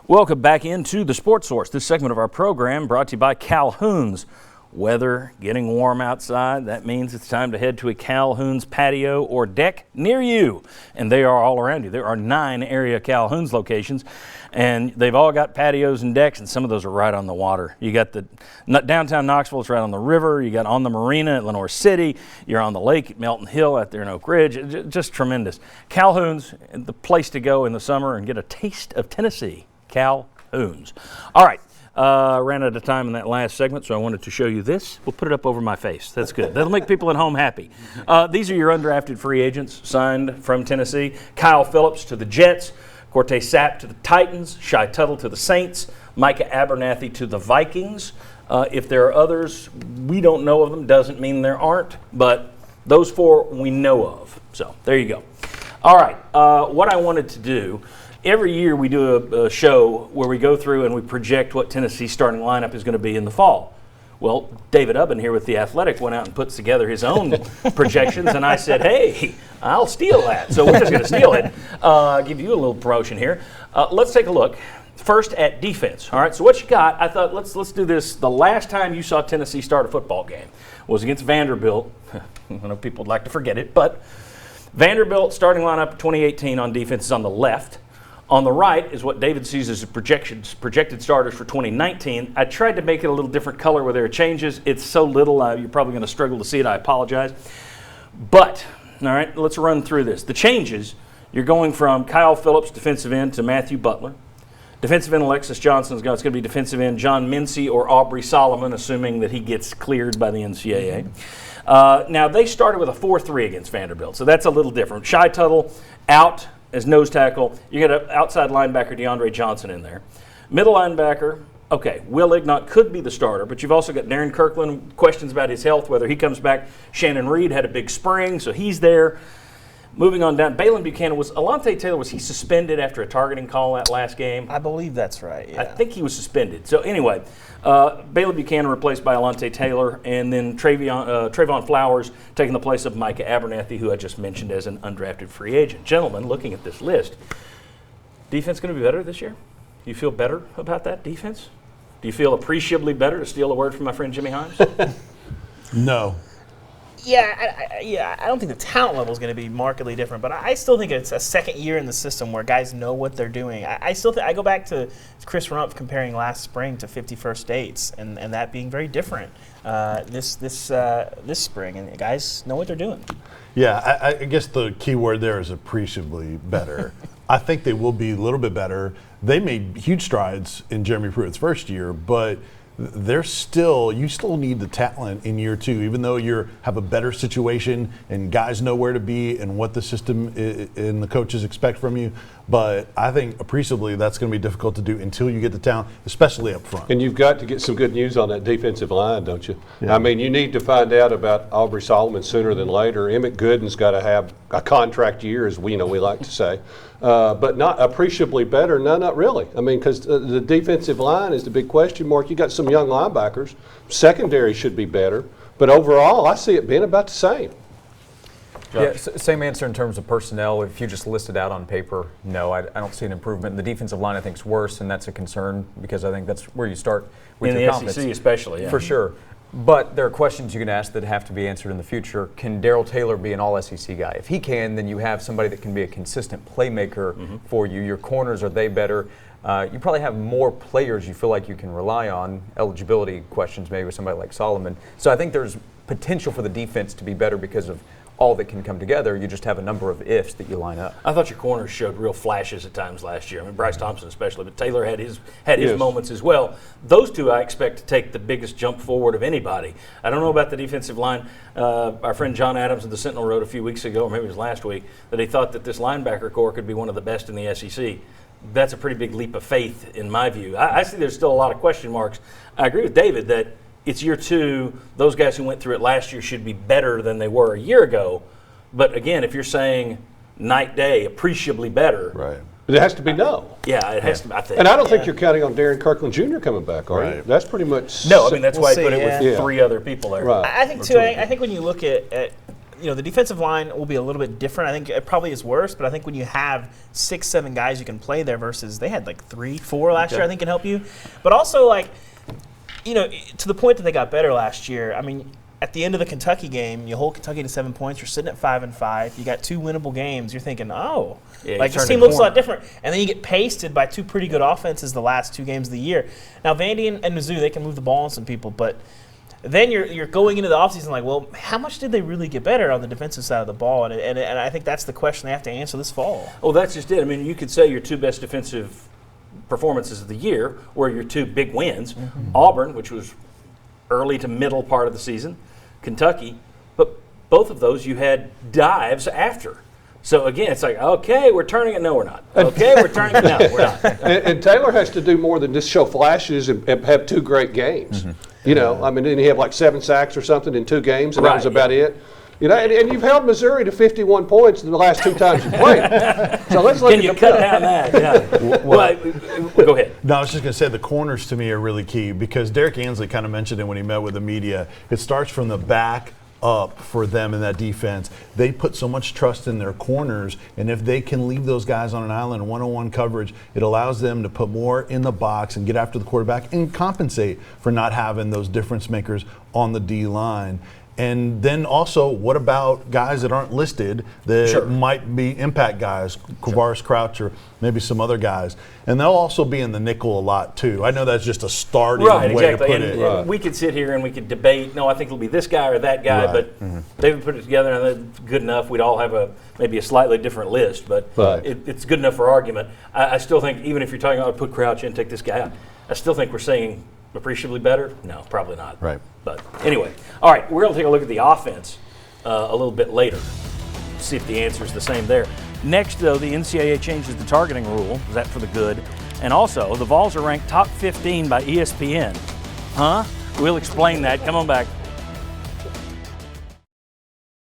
Welcome back into the Sports Source. This segment of our program brought to you by Calhoun's. Weather getting warm outside. That means it's time to head to a Calhoun's patio or deck near you. And they are all around you. There are 9 area Calhoun's locations, and they've all got patios and decks, and some of those are right on the water. You got the downtown Knoxville, it's right on the river. You got on the marina at Lenore City. You're on the lake at Melton Hill out there in Oak Ridge. Just tremendous. Calhoun's, the place to go in the summer and get a taste of Tennessee. Calhoun's. All right. Ran out of time in that last segment, so I wanted to show you this. We'll put it up over my face. That's good. That'll make people at home happy. These are your undrafted free agents signed from Tennessee. Kyle Phillips to the Jets, Cortez Sapp to the Titans, Shai Tuttle to the Saints, Micah Abernathy to the Vikings. If there are others, we don't know of them. Doesn't mean there aren't, but those 4 we know of. So there you go. All right. What I wanted to do, every year we do a show where we go through and we project what Tennessee's starting lineup is going to be in the fall. Well, David Ubben here with The Athletic went out and puts together his own projections, and I said, hey, I'll steal that. So we're just going to steal it. Give you a little promotion here. Let's take a look first at defense. All right, so what you got, I thought let's do this. The last time you saw Tennessee start a football game was against Vanderbilt. I know people would like to forget it, but Vanderbilt starting lineup 2018 on defense is on the left. On the right is what David sees as projected starters for 2019. I tried to make it a little different color where there are changes. It's so little, you're probably going to struggle to see it. I apologize. But, all right, let's run through this. The changes, you're going from Kyle Phillips, defensive end, to Matthew Butler. Defensive end Alexis Johnson is going to be defensive end John Mincy or Aubrey Solomon, assuming that he gets cleared by the NCAA. Now, they started with a 4-3 against Vanderbilt, so that's a little different. Shai Tuttle out as nose tackle. You got an outside linebacker, DeAndre Johnson, in there. Middle linebacker, okay, Will Ignont could be the starter, but you've also got Darren Kirkland, questions about his health, whether he comes back. Shannon Reed had a big spring, so he's there. Moving on down, Balin Buchanan, was Alontae Taylor, was he suspended after a targeting call that last game? I believe that's right, yeah. I think he was suspended. So anyway, Balin Buchanan replaced by Alontae Taylor, and then Trayvon Flowers taking the place of Micah Abernathy, who I just mentioned as an undrafted free agent. Gentlemen, looking at this list, defense going to be better this year? Do you feel better about that defense? Do you feel appreciably better, to steal a word from my friend Jimmy Himes? No. Yeah, I don't think the talent level is going to be markedly different, but I still think it's a second year in the system where guys know what they're doing. I still think I go back to Chris Rumpf comparing last spring to 51st Dates, and that being very different this spring, and guys know what they're doing. Yeah, I guess the key word there is appreciably better. I think they will be a little bit better. They made huge strides in Jeremy Pruitt's first year, but you still need the talent in year 2, even though you have a better situation and guys know where to be and what the system and the coaches expect from you. But I think appreciably that's going to be difficult to do until you get the talent, especially up front. And you've got to get some good news on that defensive line, don't you? Yeah. I mean, you need to find out about Aubrey Solomon sooner than later. Emmett Gooden's got to have a contract year, as we like to say. But not appreciably better. No, not really. I mean, because the defensive line is the big question mark. You got some young linebackers. Secondary should be better. But overall, I see it being about the same. Yeah, same answer in terms of personnel. If you just list it out on paper, no, I don't see an improvement. The defensive line, I think, is worse, and that's a concern because I think that's where you start with your confidence. In the SEC especially, yeah. For sure. But there are questions you can ask that have to be answered in the future. Can Darrell Taylor be an all-SEC guy? If he can, then you have somebody that can be a consistent playmaker for you. Your corners, are they better? You probably have more players you feel like you can rely on. Eligibility questions maybe with somebody like Solomon. So I think there's potential for the defense to be better because of all that can come together. You just have a number of ifs that you line up. I thought your corners showed real flashes at times last year. I mean, Bryce Thompson especially, but Taylor had his moments as well. Those two I expect to take the biggest jump forward of anybody. I don't know about the defensive line. Our friend John Adams of the Sentinel wrote a few weeks ago, or maybe it was last week, that he thought that this linebacker core could be one of the best in the SEC. That's a pretty big leap of faith in my view. I see there's still a lot of question marks. I agree with David that it's year 2. Those guys who went through it last year should be better than they were a year ago. But again, if you're saying night day, appreciably better. Right. But it has to be no. Yeah, it has to be, I think. And I don't think you're counting on Darren Kirkland Jr. coming back, are you? That's pretty much. No, I mean, that's why I put it with 3 other people there. Right. I think, too, I think when you look at the defensive line will be a little bit different. I think it probably is worse, but I think when you have 6, 7 guys you can play there versus they had like 3, 4 last year, I think can help you. But also, like, to the point that they got better last year, I mean, at the end of the Kentucky game, you hold Kentucky to 7 points. You're sitting at 5-5. You got 2 winnable games. You're thinking, this team looks a lot different. And then you get pasted by 2 pretty good offenses the last 2 games of the year. Now, Vandy and Mizzou, they can move the ball on some people, but then you're going into the offseason like, well, how much did they really get better on the defensive side of the ball? And I think that's the question they have to answer this fall. Well, that's just it. I mean, you could say your 2 best defensive performances of the year were your 2 big wins. Auburn, which was early to middle part of the season, Kentucky, but both of those you had dives after. So again, it's like, okay, we're turning it. No, we're not. Okay, we're turning it. No, we're not. And Taylor has to do more than just show flashes and have 2 great games. I mean, didn't he have like 7 sacks or something in 2 games, and that was about it? And you've held Missouri to 51 points in the last 2 times you played. So let's look Can you cut down that? Yeah. Well, go ahead. No, I was just going to say the corners to me are really key because Derek Ansley kind of mentioned it when he met with the media. It starts from the back up for them in that defense. They put so much trust in their corners, and if they can leave those guys on an island one-on-one coverage, it allows them to put more in the box and get after the quarterback and compensate for not having those difference makers on the D-line. And then also, what about guys that aren't listed that might be impact guys, Quavaris Crouch or maybe some other guys? And they'll also be in the nickel a lot, too. I know that's just a starting way to put it. And we could sit here and we could debate, no, I think it'll be this guy or that guy, but they've put it together and it's good enough. We'd all have maybe a slightly different list, but it's good enough for argument. I still think, even if you're talking about put Crouch in, take this guy out, I still think we're saying appreciably better? No, probably not. Right. But anyway, all right, we're going to take a look at the offense a little bit later. See if the answer is the same there. Next, though, the NCAA changes the targeting rule. Is that for the good? And also, the Vols are ranked top 15 by ESPN. Huh? We'll explain that. Come on back.